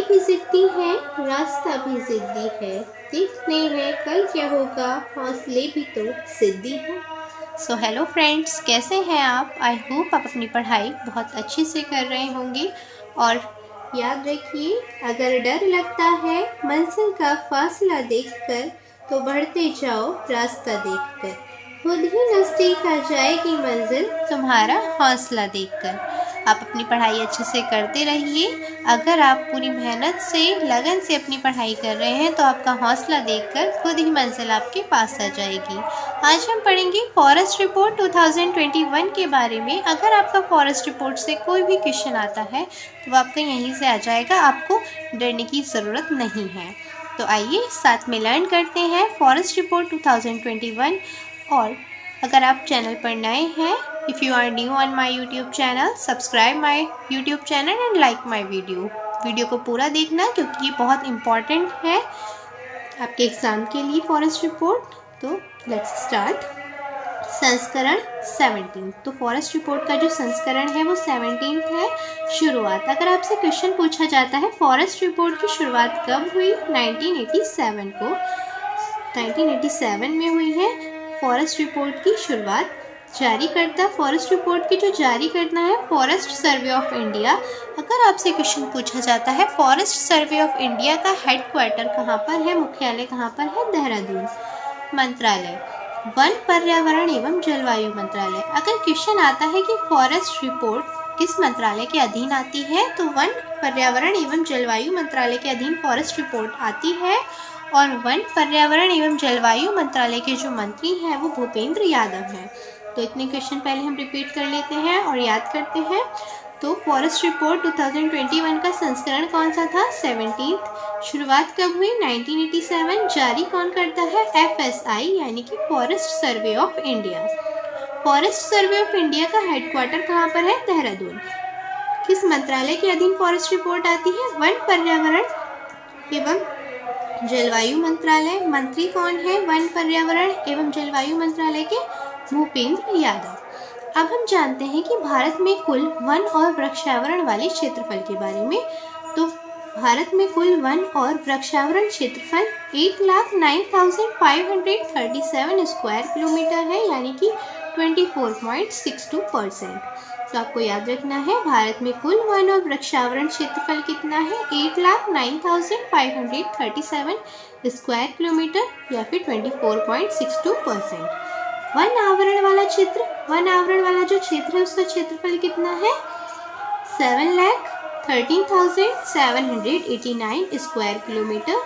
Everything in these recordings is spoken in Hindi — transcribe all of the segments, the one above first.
भी ज़िद्दी है, रास्ता भी ज़िद्दी है, देखते हैं कल क्या होगा, हौसले भी तो ज़िद्दी हैं। सो हेलो फ्रेंड्स, कैसे हैं आप? आई होप आप अपनी पढ़ाई बहुत अच्छे से कर रहे होंगे। और याद रखिए, अगर डर लगता है मंजिल का फासला देखकर, तो बढ़ते जाओ रास्ता देखकर, खुद ही नज़दीक आ जाएगी मंजिल तुम्हारा हौसला देखकर। आप अपनी पढ़ाई अच्छे से करते रहिए। अगर आप पूरी मेहनत से, लगन से अपनी पढ़ाई कर रहे हैं तो आपका हौसला देखकर खुद ही मंजिल आपके पास आ जाएगी। आज हम पढ़ेंगे फॉरेस्ट रिपोर्ट 2021 के बारे में। अगर आपका फॉरेस्ट रिपोर्ट से कोई भी क्वेश्चन आता है तो आपका यहीं से आ जाएगा, आपको डरने की ज़रूरत नहीं है। तो आइए साथ में लर्न करते हैं फॉरेस्ट रिपोर्ट 2021। और अगर आप चैनल पर नए हैं, if you are new on my YouTube channel, subscribe my YouTube channel and like my video को पूरा देखना, क्योंकि ये बहुत इम्पॉर्टेंट है आपके एग्ज़ाम के लिए फॉरेस्ट रिपोर्ट। तो लेट्स स्टार्ट। संस्करण 17। तो फॉरेस्ट रिपोर्ट का जो संस्करण है वो 17 है। शुरुआत, अगर आपसे क्वेश्चन पूछा जाता है फॉरेस्ट रिपोर्ट की शुरुआत कब हुई, 1987 को 1987 में हुई है फॉरेस्ट रिपोर्ट की शुरुआत। जारीकर्ता फॉरेस्ट रिपोर्ट की जो जारी करना है फॉरेस्ट सर्वे ऑफ इंडिया। अगर आपसे क्वेश्चन पूछा जाता है फॉरेस्ट सर्वे ऑफ इंडिया का हेडक्वार्टर कहाँ पर है, मुख्यालय कहाँ पर है, देहरादून। मंत्रालय वन पर्यावरण एवं जलवायु मंत्रालय। अगर क्वेश्चन आता है कि फॉरेस्ट रिपोर्ट किस मंत्रालय के अधीन आती है, तो वन पर्यावरण एवं जलवायु मंत्रालय के अधीन फॉरेस्ट रिपोर्ट आती है। और वन पर्यावरण एवं जलवायु मंत्रालय के जो मंत्री हैं वो भूपेंद्र यादव हैं। तो इतने क्वेश्चन पहले हम रिपीट कर लेते हैं और याद करते हैं। तो फॉरेस्ट रिपोर्ट 2021 का संस्करण कौन सा था, 17। शुरुआत कब हुई, 1987। जारी कौन करता है, FSI यानी कि forest survey of India. Forest survey of India का हेडक्वार्टर कहाँ पर है, देहरादून। किस मंत्रालय के अधीन फॉरेस्ट रिपोर्ट आती है, वन पर्यावरण एवं जलवायु मंत्रालय। मंत्री कौन है, वन पर्यावरण एवं जलवायु मंत्रालय के भूपेंद्र यादव। अब हम जानते हैं कि भारत में कुल वन और वृक्षावरण वाले क्षेत्रफल के बारे में। तो भारत में कुल वन और वृक्षावरण क्षेत्रफल 8,09,537 स्क्वायर किलोमीटर है, यानी कि 24.62%। तो आपको याद रखना है, भारत में कुल वन और वृक्षावरण क्षेत्रफल कितना है, 8,09,537 स्क्वायर किलोमीटर या फिर 24.62%। वन आवरण वाला क्षेत्र, वन आवरण वाला जो क्षेत्र है उसका क्षेत्रफल कितना है, 7,13,789 स्क्वायर किलोमीटर,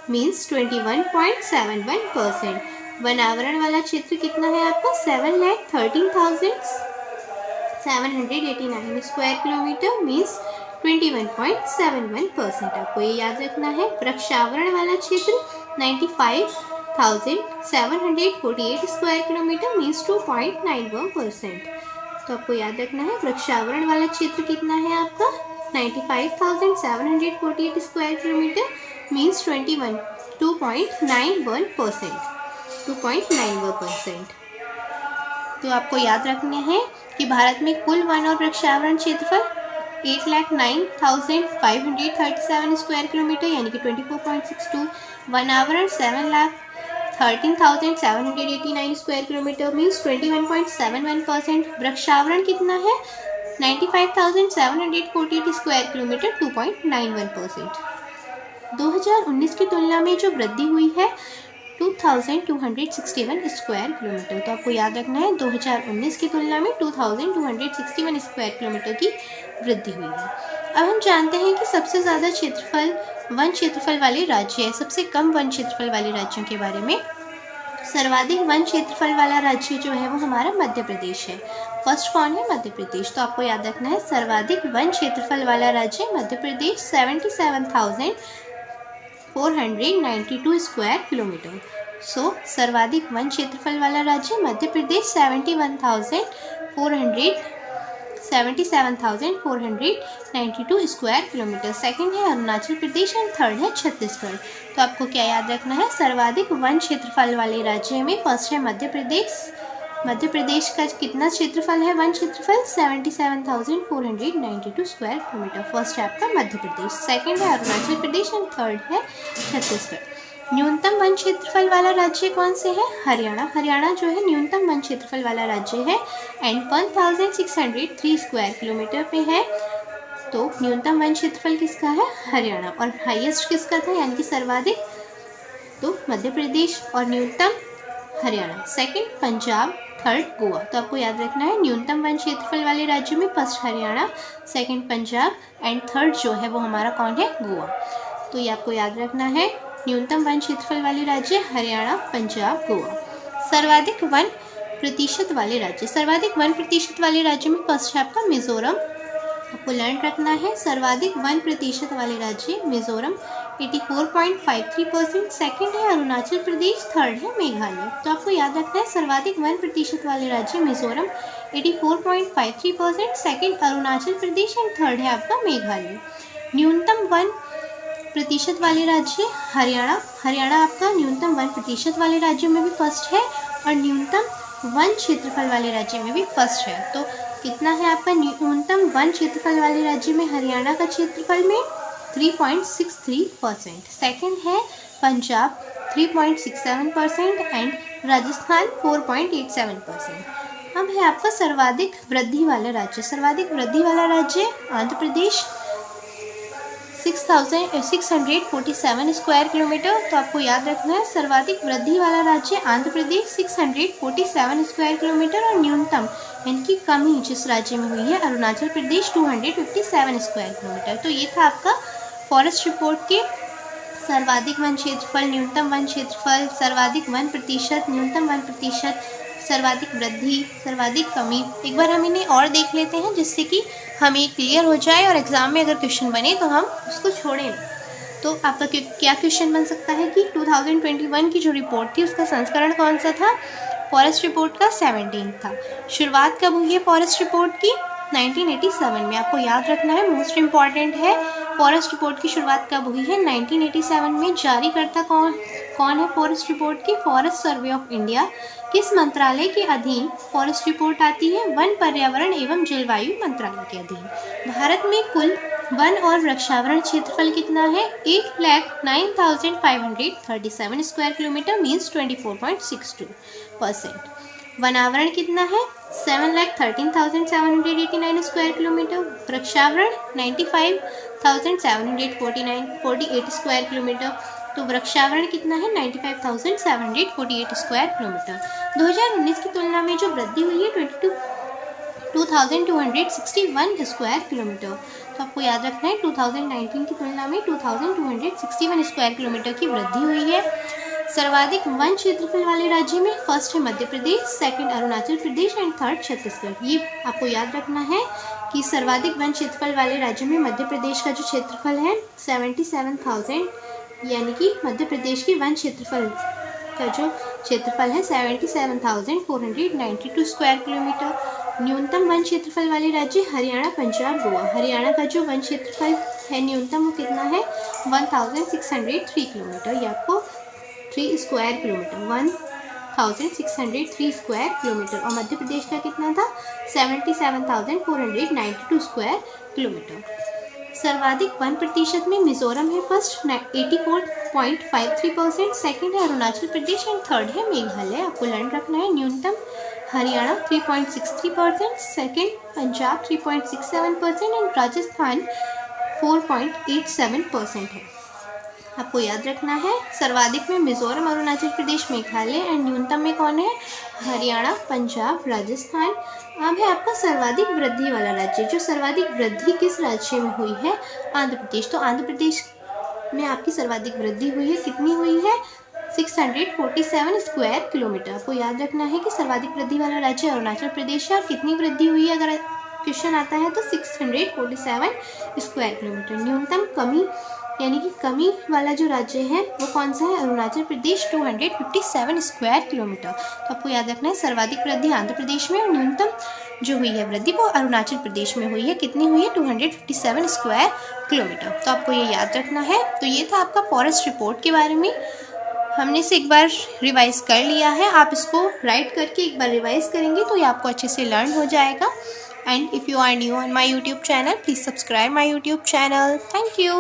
मीन्स 21.71%। वन आवरण वाला क्षेत्र कितना है आपका, 7,13,789 स्क्वायर किलोमीटर, मीन्स 21.71%। आपको ये याद रखना है। वृक्षावरण वाला क्षेत्र 95,748 स्क्वायर किलोमीटर, मीन्स 2.91%। तो आपको याद रखना है, वृक्षावरण वाला क्षेत्र कितना है आपका, 95,748 स्क्वायर किलोमीटर, मीन्स 2.91%। तो आपको याद रखने हैं कि भारत में कुल वन और वृक्षावरण क्षेत्रफल 8,09,537 स्क्वायर किलोमीटर यानी कि 24.62, वन आवरण 7,13,789 स्क्वायर किलोमीटर मीन्स 21.71%। वृक्षावरण कितना है, 95,748 स्क्वायर किलोमीटर, 2.91%। 2019 की तुलना में जो वृद्धि हुई है 2,261 स्क्वायर किलोमीटर। तो आपको याद रखना है, 2019 की तुलना में 2,261 स्क्वायर किलोमीटर की वृद्धि हुई है। अब हम जानते हैं कि सबसे ज़्यादा क्षेत्रफल वन क्षेत्रफल वाले राज्य है, सबसे कम वन क्षेत्रफल वाले राज्यों के बारे में। सर्वाधिक वन क्षेत्रफल वाला राज्य जो है वो हमारा मध्य प्रदेश है। फर्स्ट कौन है, मध्य प्रदेश। तो आपको याद रखना है, सर्वाधिक वन क्षेत्रफल वाला राज्य मध्य प्रदेश, 77,492 स्क्वायर किलोमीटर। सो सर्वाधिक वन क्षेत्रफल वाला राज्य Madhya Pradesh, 77,492 square kilometre. Second है अरुणाचल प्रदेश एंड थर्ड है छत्तीसगढ़। तो आपको क्या याद रखना है, सर्वाधिक वन क्षेत्रफल वाले राज्य में फर्स्ट है मध्य प्रदेश, मध्य प्रदेश का कितना क्षेत्रफल है? वन क्षेत्रफल 77,492 स्क्वायर किलोमीटर। फर्स्ट है आपका मध्य प्रदेश, सेकंड है अरुणाचल प्रदेश एंड थर्ड है छत्तीसगढ़। न्यूनतम वन क्षेत्रफल वाला राज्य कौन से है? हरियाणा। हरियाणा जो है न्यूनतम वन क्षेत्रफल वाला राज्य है एंड 1603 स्क्वायर किलोमीटर पे है। तो न्यूनतम वन क्षेत्रफल किसका है? हरियाणा। और हाईएस्ट किसका था, यानी कि सर्वाधिक? तो मध्य प्रदेश और न्यूनतम हरियाणा, सेकंड पंजाब, थर्ड गोवा। तो आपको याद रखना है न्यूनतम वन क्षेत्रफल वाले राज्य में first Haryana, second Punjab and third जो है वो हमारा कौन है? गोवा। तो ये आपको याद रखना है, न्यूनतम वन क्षेत्रफल वाले राज्य हरियाणा, पंजाब, गोवा। सर्वाधिक वन प्रतिशत वाले राज्य, सर्वाधिक वन प्रतिशत वाले राज्य में फर्स्ट है आपका मिजोरम। आपको लर्न रखना है, सर्वाधिक वन प्रतिशत वाले राज्य मिजोरम 84.53%, सेकेंड है अरुणाचल प्रदेश, थर्ड है मेघालय। तो आपको याद रखना है सर्वाधिक वन प्रतिशत वाले राज्य Mizoram 84.53%, second Arunachal Pradesh and third है आपका मेघालय। न्यूनतम वन प्रतिशत वाले राज्य हरियाणा। हरियाणा आपका न्यूनतम वन प्रतिशत वाले राज्यों में भी फर्स्ट है और न्यूनतम वन क्षेत्रफल वाले राज्य में भी फर्स्ट है। तो कितना है आपका न्यूनतम वन क्षेत्रफल वाले राज्य में? हरियाणा का क्षेत्रफल में 3.63%, सेकेंड है पंजाब 3.67% एंड राजस्थान 4.87%। अब है आपका सर्वाधिक वृद्धि वाला राज्य। सर्वाधिक वृद्धि वाला राज्य आंध्र प्रदेश 6,647 स्क्वायर किलोमीटर। तो आपको याद रखना है सर्वाधिक वृद्धि वाला राज्य आंध्र प्रदेश 647 स्क्वायर किलोमीटर और न्यूनतम यानी कि कमी जिस राज्य में हुई है अरुणाचल प्रदेश 257 स्क्वायर किलोमीटर। तो ये था आपका फॉरेस्ट रिपोर्ट के सर्वाधिक वन क्षेत्रफल, न्यूनतम वन क्षेत्रफल, सर्वाधिक वन प्रतिशत, न्यूनतम वन प्रतिशत, सर्वाधिक वृद्धि, सर्वाधिक कमी। एक बार हम इन्हें और देख लेते हैं जिससे कि हमें क्लियर हो जाए और एग्जाम में अगर क्वेश्चन बने तो हम उसको छोड़ें। तो आपका क्या क्वेश्चन बन सकता है कि 2021 की जो रिपोर्ट थी उसका संस्करण कौन सा था? फॉरेस्ट रिपोर्ट का 17 था। शुरुआत कब हुई है फॉरेस्ट रिपोर्ट की? 1987 में। आपको याद रखना है, मोस्ट इम्पॉर्टेंट है, फॉरेस्ट रिपोर्ट की शुरुआत कब हुई है? 1987 में। जारीकर्ता कौन है फॉरेस्ट रिपोर्ट की? Forest survey of India. किस मंत्रालय के अधीन फॉरेस्ट रिपोर्ट आती है? वन, पर्यावरण एवं जलवायु मंत्रालय के अधीन। भारत में कुल वन और वृक्षावरण क्षेत्रफल कितना है? 1,09,537 स्क्वायर किलोमीटर मीन्स 24.62%। वनावरण कितना है? 7,13,789 स्क्वायर किलोमीटर। वृक्षावरण 95,748 square kilometre. तो वृक्षावरण कितना है? 95,748 स्क्वायर किलोमीटर। 2019 की तुलना में जो वृद्धि हुई है 22,261 स्क्वायर किलोमीटर। तो आपको याद रखना है 2019 की तुलना में 2261 स्क्वायर किलोमीटर की वृद्धि हुई है। सर्वाधिक वन क्षेत्रफल वाले राज्य में फर्स्ट है Madhya Pradesh, second Arunachal Pradesh and third Chhattisgarh. ये आपको याद रखना है कि सर्वाधिक वन क्षेत्रफल वाले राज्यों में मध्य प्रदेश का जो क्षेत्रफल है 77,000, यानी कि मध्य प्रदेश की वन क्षेत्रफल का जो क्षेत्रफल है 77,492 स्क्वायर किलोमीटर। न्यूनतम वन क्षेत्रफल वाले राज्य हरियाणा, पंजाब, गोवा। हरियाणा का जो वन क्षेत्रफल है न्यूनतम वो कितना है? 1,603 किलोमीटर। ये आपको 3 स्क्वायर किलोमीटर, 1,603 स्क्वायर किलोमीटर। और मध्य प्रदेश का कितना था? 77,492 स्क्वायर किलोमीटर। सर्वाधिक वन प्रतिशत में मिजोरम है फर्स्ट 84.53%, सेकेंड है अरुणाचल प्रदेश एंड थर्ड है मेघालय। आपको लर्न रखना है न्यूनतम हरियाणा 3.63%, सेकेंड पंजाब 3.67% एंड राजस्थान 4.87% है। आपको याद रखना है सर्वाधिक में मिजोरम, अरुणाचल प्रदेश, मेघालय एंड न्यूनतम में कौन है? हरियाणा, पंजाब, राजस्थान। अब है आपका सर्वाधिक वृद्धि वाला राज्य। जो सर्वाधिक वृद्धि किस राज्य में हुई है? आंध्र प्रदेश। तो आंध्र प्रदेश में आपकी सर्वाधिक वृद्धि हुई है, कितनी हुई है? 647 स्क्वायर किलोमीटर। आपको याद रखना है कि सर्वाधिक वृद्धि वाला राज्य अरुणाचल प्रदेश है और कितनी वृद्धि हुई है अगर क्वेश्चन आता है तो 647 स्क्वायर किलोमीटर। न्यूनतम कमी यानी कि कमी वाला जो राज्य है वो कौन सा है? Arunachal Pradesh 257 square kilometre. तो आपको याद रखना है सर्वाधिक वृद्धि आंध्र प्रदेश में और न्यूनतम जो हुई है वृद्धि वो अरुणाचल प्रदेश में हुई है। कितनी हुई है? 257 स्क्वायर किलोमीटर। तो आपको ये याद रखना है। तो ये था आपका फॉरेस्ट रिपोर्ट के बारे में। हमने इसे एक बार रिवाइज़ कर लिया है। आप इसको राइट करके एक बार रिवाइज़ करेंगे तो ये आपको अच्छे से लर्न हो जाएगा। And if you are new on my YouTube channel, please subscribe my YouTube channel. Thank you.